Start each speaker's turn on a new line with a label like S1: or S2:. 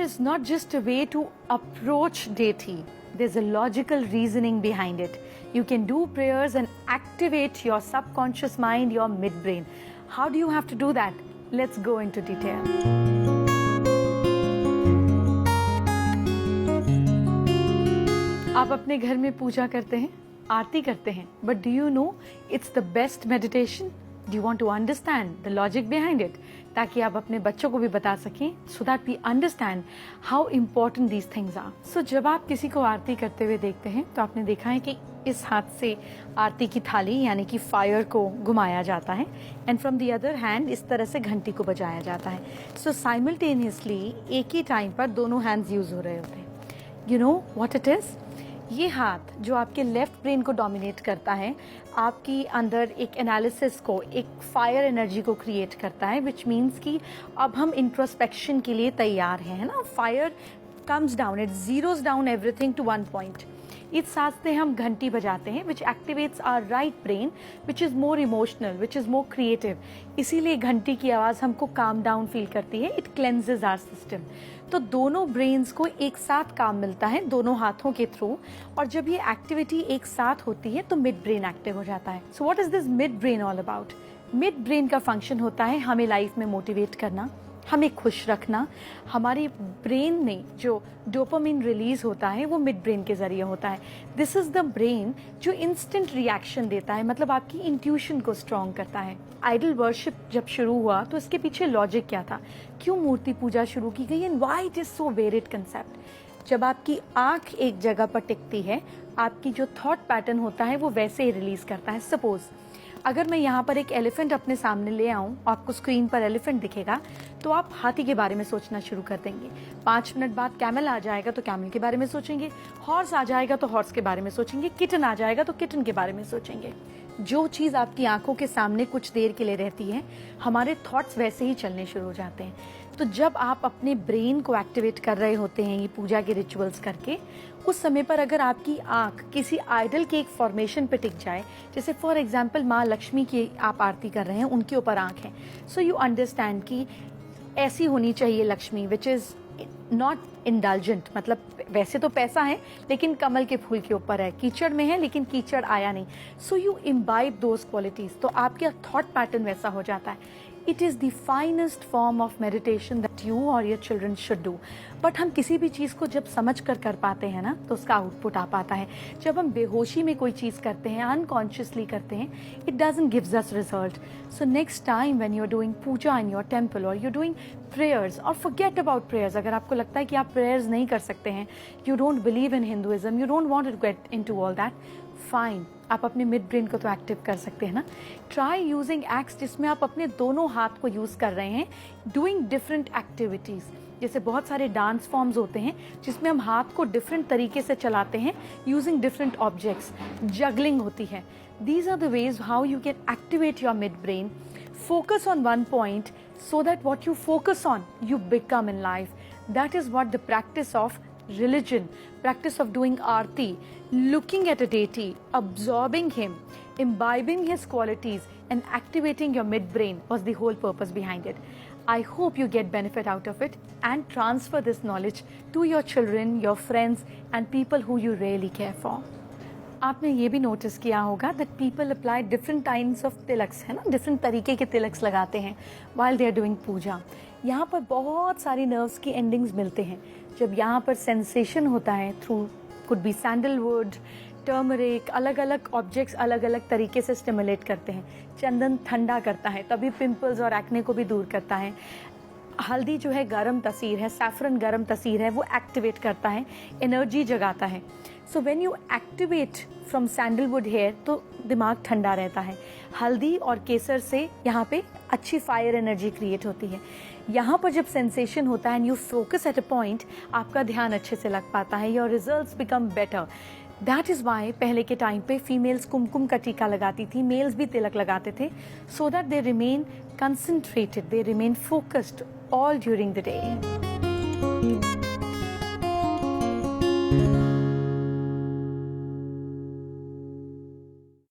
S1: is not just a way to approach deity. There's a logical reasoning behind it. You can do prayers and activate your subconscious mind, your midbrain. How do you have to do that? Let's go into detail. आप अपने घर में पूजा करते हैं, आरती करते हैं, but do you know it's the best meditation? Do you want to understand the logic behind it? ताकि आप अपने बच्चों को भी बता सकें, so that we understand how important these things are. So जब आप किसी को आरती करते हुए देखते हैं तो आपने देखा है कि इस हाथ से आरती की थाली यानी कि फायर को घुमाया जाता है and from the other hand इस तरह से घंटी को बजाया जाता है. सो साइमल्टेनियसली एक ही टाइम पर दोनों हैंड्स यूज हो रहे होते हैं. You know what it is? ये हाथ जो आपके लेफ्ट ब्रेन को डोमिनेट करता है, आपकी अंदर एक एनालिसिस को, एक फायर एनर्जी को क्रिएट करता है, विच मीन्स कि अब हम इंट्रोस्पेक्शन के लिए तैयार हैं, है ना. Fire comes down, it zeroes down everything to one point. इस साथ से हम घंटी बजाते हैं which activates our right brain which is more emotional, which is more creative. इसीलिए घंटी की आवाज़ हमको काम डाउन फील करती है. It cleanses our system. तो दोनों ब्रेन्स को एक साथ काम मिलता है दोनों हाथों के थ्रू, और जब ये एक्टिविटी एक साथ होती है तो मिड ब्रेन एक्टिव हो जाता है. So what is this mid brain all about? Mid brain का फंक्शन होता है हमें लाइफ में मोटिवेट करना, हमें खुश रखना. हमारे ब्रेन में जो डोपामिन रिलीज होता है वो मिड ब्रेन के जरिए होता है. दिस इज द ब्रेन जो इंस्टेंट रिएक्शन देता है, मतलब आपकी इंट्यूशन को स्ट्रॉन्ग करता है. आइडल वर्शिप जब शुरू हुआ तो इसके पीछे लॉजिक क्या था, क्यों मूर्ति पूजा शुरू की गई, and why it is so varied concept. जब आपकी आंख एक जगह पर टिकती है, आपकी जो थॉट पैटर्न होता है वो वैसे ही रिलीज करता है. सपोज अगर मैं यहाँ पर एक एलिफेंट अपने सामने ले आऊं, आपको स्क्रीन पर एलिफेंट दिखेगा तो आप हाथी के बारे में सोचना शुरू कर देंगे. 5 मिनट बाद कैमल आ जाएगा तो कैमल के बारे में सोचेंगे, हॉर्स आ जाएगा तो हॉर्स के बारे में सोचेंगे, किटन आ जाएगा तो किटन के बारे में सोचेंगे. जो चीज आपकी आंखों के सामने कुछ देर के लिए रहती है, हमारे थॉट्स वैसे ही चलने शुरू हो जाते हैं. तो जब आप अपने ब्रेन को एक्टिवेट कर रहे होते हैं ये पूजा के रिचुअल्स करके, उस समय पर अगर आपकी आंख किसी आइडल के एक फॉर्मेशन पे टिक जाए, जैसे फॉर एग्जांपल माँ लक्ष्मी की आप आरती कर रहे हैं, उनके ऊपर आंख है, सो यू अंडरस्टैंड कि ऐसी होनी चाहिए Lakshmi which is not indulgent. मतलब वैसे तो पैसा है लेकिन कमल के फूल के ऊपर है, कीचड़ में है लेकिन कीचड़ आया नहीं. So you imbibe those qualities, तो आपका थॉट पैटर्न वैसा हो जाता है. It is the finest form of meditation that you or your children should do. But हम किसी भी चीज़ को जब समझ कर पाते हैं ना तो उसका आउटपुट आ पाता है. जब हम बेहोशी में कोई चीज़ करते हैं, अनकॉन्शियसली करते हैं, it doesn't gives us result. So next time when you are doing puja in your temple और यू डूइंग प्रेयर्स, और फॉरगेट अबाउट प्रेयर्स. अगर आपको लगता है कि आप प्रेयर्स नहीं कर सकते हैं, you don't believe in Hinduism, you don't want to get into all that, fine. आप अपने मिड ब्रेन को तो एक्टिव कर सकते हैं ना. ट्राई यूजिंग एक्ट्स जिसमें आप अपने दोनों हाथ को यूज कर रहे हैं, डूइंग डिफरेंट एक्टिविटीज. जैसे बहुत सारे डांस फॉर्म्स होते हैं जिसमें हम हाथ को डिफरेंट तरीके से चलाते हैं यूजिंग डिफरेंट ऑब्जेक्ट्स. जगलिंग होती है. These are the ways how you can activate your mid brain. Focus on one point so that what you focus on, you become in life. That is what the practice of religion, practice of doing aarti, looking at a deity, absorbing him, imbibing his qualities and activating your midbrain was the whole purpose behind it. I hope you get benefit out of it and transfer this knowledge to your children, your friends and people who you really care for. आपने ये भी notice किया होगा that people apply different types of Tilak's, है ना, different तरीके के तिलक्स लगाते हैं वाइल दे आर डूइंग पूजा. यहाँ पर बहुत सारी नर्व्स की एंडिंग्स मिलते हैं. जब यहाँ पर सेंसेशन होता है through could be sandalwood, turmeric, अलग अलग ऑब्जेक्ट्स अलग अलग तरीके से स्टिमुलेट करते हैं. चंदन ठंडा करता है, तभी पिंपल्स और एक्ने को भी दूर करता है. हल्दी जो है गर्म तसीर है, सैफरन गर्म तसीर है, वो एक्टिवेट करता है, एनर्जी जगाता है. So when you activate from sandalwood here तो दिमाग ठंडा रहता है. हल्दी और केसर से यहाँ पे अच्छी फायर एनर्जी क्रिएट होती है. यहाँ पर जब सेंसेशन होता है and you focus at a point, आपका ध्यान अच्छे से लग पाता है, your results become better. That is why पहले के टाइम पे फीमेल्स कुमकुम का टीका लगाती थी, मेल्स भी तिलक लगाते थे, so that they remain concentrated, they remain focused all during the day.